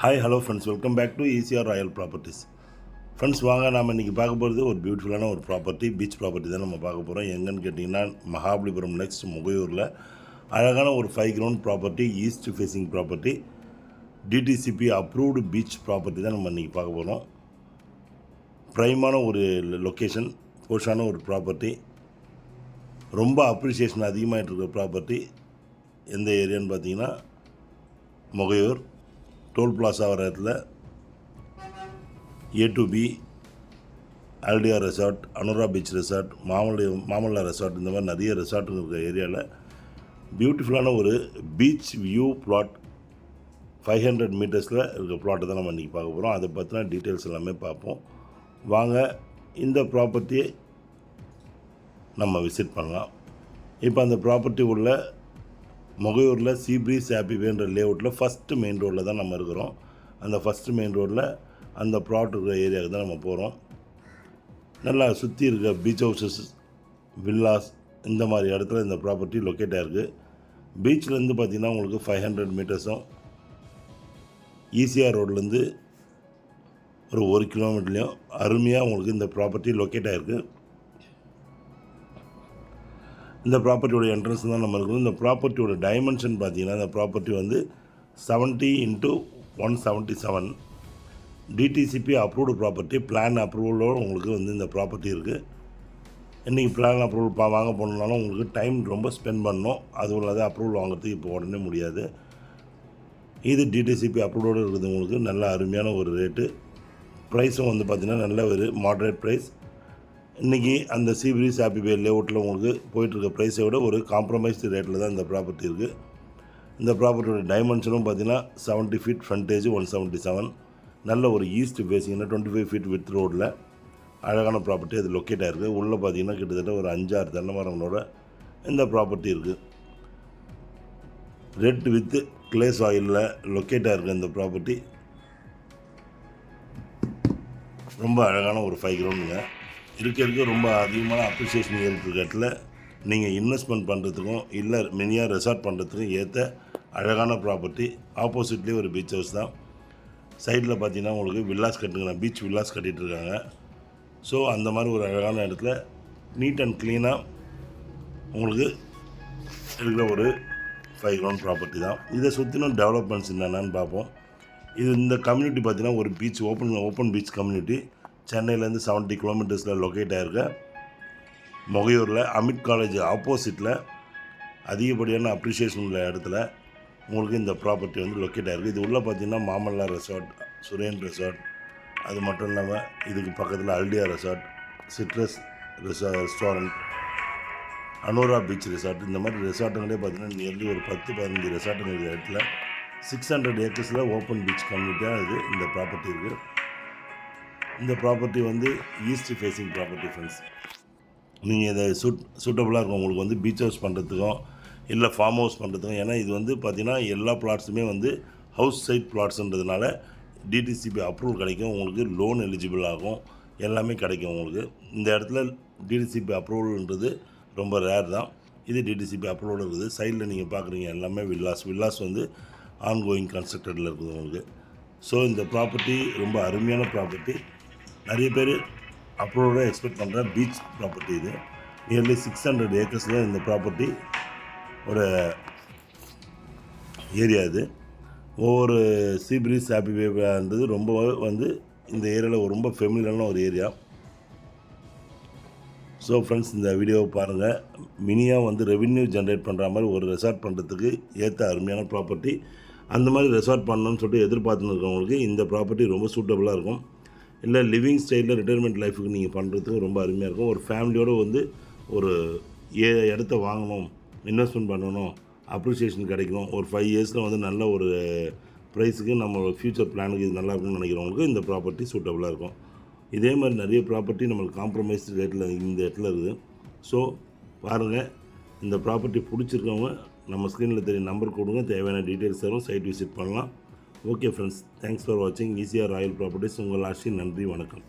Hi hello friends, welcome back to ECR royal properties. Friends, வாங்க நாம் இன்றைக்கி பார்க்க போகிறது ஒரு பியூட்டிஃபுல்லான ஒரு ப்ராப்பர்ட்டி, பீச் ப்ராப்பர்ட்டி தான் நம்ம பார்க்க போகிறோம். எங்கன்னு கேட்டிங்கன்னா, மகாபலிபுரம் நெக்ஸ்ட் முகையூரில் அழகான ஒரு 5 ground property, east facing property, DTCP approved beach property தான் நம்ம இன்றைக்கி பார்க்க போகிறோம். ப்ரைமான ஒரு லொக்கேஷன், போஷான ஒரு ப்ராப்பர்ட்டி, ரொம்ப அப்ரிசியேஷன் அதிகமாகிட்டு இருக்கிற ப்ராப்பர்ட்டி. எந்த ஏரியான்னு பார்த்தீங்கன்னா முகையூர் டோல் பிளாஸா வர இடத்துல A2B, ஆல்டியா resort, Anura beach resort, Mamalla resort, இந்த மாதிரி நிறைய ரெசார்ட் இருக்கிற ஏரியாவில் பியூட்டிஃபுல்லான ஒரு பீச் வியூ பிளாட் 500 மீட்டர்ஸில் இருக்கிற பிளாட்டை தான் நம்ம இன்றைக்கி பார்க்க போகிறோம். அதை பற்றின டீட்டெயில்ஸ் எல்லாமே பார்ப்போம். வாங்க இந்த ப்ராப்பர்ட்டியை நம்ம விசிட் பண்ணலாம். இப்போ அந்த ப்ராப்பர்ட்டி உள்ள முகையூரில் சீப்ரீஸ் ஹாப்பிவேன்ற லேஅவுட்டில் ஃபஸ்ட்டு மெயின் ரோடில் தான் நம்ம இருக்கிறோம். அந்த ஃபஸ்ட்டு மெயின் ரோடில் அந்த ப்ளாட் இருக்கிற ஏரியாவுக்கு தான் நம்ம போகிறோம். நல்லா சுற்றி இருக்க பீச் ஹவுசஸ், வில்லாஸ், இந்த மாதிரி இடத்துல இந்த ப்ராப்பர்ட்டி லொக்கேட் ஆகிருக்கு. பீச்லேருந்து பார்த்திங்கன்னா உங்களுக்கு 500 மீட்டர்ஸும், ஈசிஆர் ரோட்லேருந்து ஒரு 1 கிலோமீட்டர்லேயும் அருமையாக உங்களுக்கு இந்த ப்ராப்பர்ட்டி லொக்கேட் ஆகிருக்கு. இந்த ப்ராப்பர்ட்டியோட என்ட்ரன்ஸ் தான் நம்ம இருக்குது. இந்த ப்ராப்பர்ட்டியோட டைமென்ஷன் பார்த்திங்கன்னா, இந்த ப்ராப்பர்ட்டி வந்து 70 × 177 டிடிசிபி அப்ரூவ்டு ப்ராப்பர்ட்டி. பிளான் அப்ரூவலோடு உங்களுக்கு வந்து இந்த ப்ராப்பர்ட்டி இருக்குது. இன்றைக்கி பிளான் அப்ரூவல் வாங்க போனாலும் உங்களுக்கு டைம் ரொம்ப ஸ்பெண்ட் பண்ணணும். அதுவும் இல்லாத அப்ரூவல் வாங்குறதுக்கு இப்போ உடனே முடியாது. இது டிடிசிபி அப்ரூவோடு இருக்குது. உங்களுக்கு நல்ல அருமையான ஒரு ரேட்டு. ப்ரைஸும் வந்து பார்த்திங்கன்னா நல்ல ஒரு மாட்ரேட் ப்ரைஸ். இன்றைக்கி அந்த சீப்ரீஸ் ஹாப்பிவே லேஅவுட்டில் உங்களுக்கு போயிட்டுருக்க ப்ரைஸை விட ஒரு காம்ப்ரமைஸ்டு ரேட்டில் தான் இந்த ப்ராப்பர்ட்டி இருக்குது. இந்த ப்ராப்பர்ட்டியோட டைமென்ஷனும் பார்த்திங்கன்னா 70 ஃபீட் ஃப்ரண்டேஜ், 177, நல்ல ஒரு ஈஸ்ட் ஃபேஸிங்னா 25 ஃபீட் வித் ரோடில் அழகான ப்ராப்பர்ட்டி அது லொக்கேட் ஆகிருக்கு. உள்ளே பார்த்திங்கன்னா கிட்டத்தட்ட ஒரு 5-6 தென்னை மரங்களோட இந்த ப்ராப்பர்ட்டி இருக்குது. ரெட் வித் கிளே சாயிலில் லொக்கேட் ஆகிருக்கு இந்த ப்ராப்பர்ட்டி. ரொம்ப அழகான ஒரு 5 கிரவுண்டுங்க. இருக்க ரொம்ப அதிகமான அப்ரிசியேஷன் இருக்கிற இடத்துல நீங்கள் இன்வெஸ்ட்மெண்ட் பண்ணுறதுக்கும் இல்லை மினியாக ரெசார்ட் பண்ணுறதுக்கும் ஏற்ற அழகான ப்ராப்பர்ட்டி. ஆப்போசிட்லேயே ஒரு பீச் ஹவுஸ் தான். சைடில் பார்த்தீங்கன்னா உங்களுக்கு வில்லாஸ் கட்டுங்க, பீச் வில்லாஸ் கட்டிகிட்ருக்காங்க. ஸோ அந்த மாதிரி ஒரு அழகான இடத்துல நீட் அண்ட் க்ளீனாக உங்களுக்கு இருக்கிற ஒரு 5 கிரவுண்ட் ப்ராப்பர்ட்டி தான். இதை சுற்றினும் டெவலப்மெண்ட்ஸ் என்னென்னு பார்ப்போம். இது இந்த கம்யூனிட்டி பார்த்திங்கன்னா ஒரு பீச் ஓப்பன் பீச் கம்யூனிட்டி. சென்னையிலேருந்து 70 கிலோமீட்டர்ஸில் லொக்கேட் ஆகிருக்க முகையூரில் அமிட் காலேஜ் ஆப்போசிட்டில் அதிகப்படியான அப்ரிஷியேஷன் உள்ள இடத்துல உங்களுக்கு இந்த ப்ராப்பர்ட்டி வந்து லொக்கேட் ஆகிருக்கு. இது உள்ளே பார்த்திங்கன்னா மாமல்லா ரெசார்ட், சுரேன் ரெசார்ட், அது மட்டும் இல்லாமல் இதுக்கு பக்கத்தில் ஆல்டியா resort, citrus restaurant, Anura beach resort, இந்த மாதிரி ரெசார்ட்டுங்களே பார்த்திங்கன்னா நியர்லி ஒரு 10-15 ரெசார்ட்டுங்க இருக்கிற இடத்துல 600 ஏக்கர்ஸில் ஓப்பன் பீச் கம்யூனிட்டியாக இது இந்த ப்ராப்பர்ட்டி இருக்குது. இந்த ப்ராப்பர்ட்டி வந்து ஈஸ்ட் ஃபேஸிங் ப்ராப்பர்ட்டி ஃப்ரெண்ட்ஸ். நீங்கள் இதை சூட்டபுளாக இருக்கும் உங்களுக்கு வந்து பீச் ஹவுஸ் பண்ணுறதுக்கும் இல்லை ஃபார்ம் ஹவுஸ் பண்ணுறதுக்கும். ஏன்னா இது வந்து பார்த்திங்கன்னா எல்லா பிளாட்ஸுமே வந்து ஹவுஸ் சைட் பிளாட்ஸுன்றதுனால டிடிசிபி அப்ரூவல் கிடைக்கும். உங்களுக்கு லோன் எலிஜிபிள் ஆகும், எல்லாமே கிடைக்கும் உங்களுக்கு. இந்த இடத்துல டிடிசிபி அப்ரூவல்ன்றது ரொம்ப ரேர் தான். இது டிடிசிபி அப்ரூவல் இருக்குது. சைடில் நீங்கள் பார்க்குறீங்க எல்லாமே வில்லாஸ் வந்து ஆன்கோயிங் கன்ஸ்ட்ரக்டடில் இருக்குது உங்களுக்கு. ஸோ இந்த ப்ராப்பர்ட்டி ரொம்ப அருமையான ப்ராப்பர்ட்டி. நிறைய பேர் அப்ரூவோட எக்ஸ்பெக்ட் பண்ணுற பீச் ப்ராப்பர்ட்டி. இது நியர்லி 600 ஏக்கர்ஸில் இந்த ப்ராப்பர்ட்டி ஒரு ஏரியா. இது ஒவ்வொரு சீப்ரீஸ் ஹாப்பிவேன்றது ரொம்ப வந்து இந்த ஏரியாவில் ரொம்ப ஃபெமிலியரான ஒரு ஏரியா. ஸோ ஃப்ரெண்ட்ஸ், இந்த வீடியோவை பாருங்கள். மினியாக வந்து ரெவின்யூ ஜென்ரேட் பண்ணுற மாதிரி ஒரு ரெசார்ட் பண்ணுறதுக்கு ஏற்ற அருமையான ப்ராப்பர்ட்டி. அந்த மாதிரி ரெசார்ட் பண்ணணும்னு சொல்லிட்டு எதிர்பார்த்துன்னு இருக்கவங்களுக்கு இந்த ப்ராப்பர்ட்டி ரொம்ப சூட்டபுளாக இருக்கும். இல்லை லிவிங் ஸ்டைலில் ரிட்டைர்மெண்ட் லைஃபுக்கு நீங்கள் பண்ணுறதுக்கு ரொம்ப அருமையாக இருக்கும். ஒரு ஃபேமிலியோடு வந்து ஒரு இடத்த வாங்கணும், இன்வெஸ்ட்மெண்ட் பண்ணணும், அப்ரிசியேஷன் கிடைக்கணும், ஒரு 5 இயர்ஸில் வந்து நல்ல ஒரு ப்ரைஸுக்கு நம்ம ஃப்யூச்சர் பிளானுக்கு இது நல்லா இருக்கும்னு நினைக்கிறவங்களுக்கு இந்த ப்ராப்பர்ட்டி சூட்டபுளாக இருக்கும். இதே மாதிரி நிறைய ப்ராப்பர்ட்டி நம்மளுக்கு காம்ப்ரமைஸ்டு ரேட்டில் இந்த இடத்துல இருக்குது. ஸோ பாருங்கள், இந்த ப்ராப்பர்ட்டி பிடிச்சிருக்கவங்க நம்ம ஸ்க்ரீனில் தெரிய நம்பர் கொடுங்க, தேவையான டீட்டெயில்ஸ் தரும், சைட் விசிட் பண்ணலாம். ஓகே ஃப்ரெண்ட்ஸ், தேங்க்ஸ் ஃபார் வாட்சிங் ஈசிஆர் ராயல் ப்ராப்பர்ட்டிஸ். உங்கள் ஆஷி, நன்றி, வணக்கம்.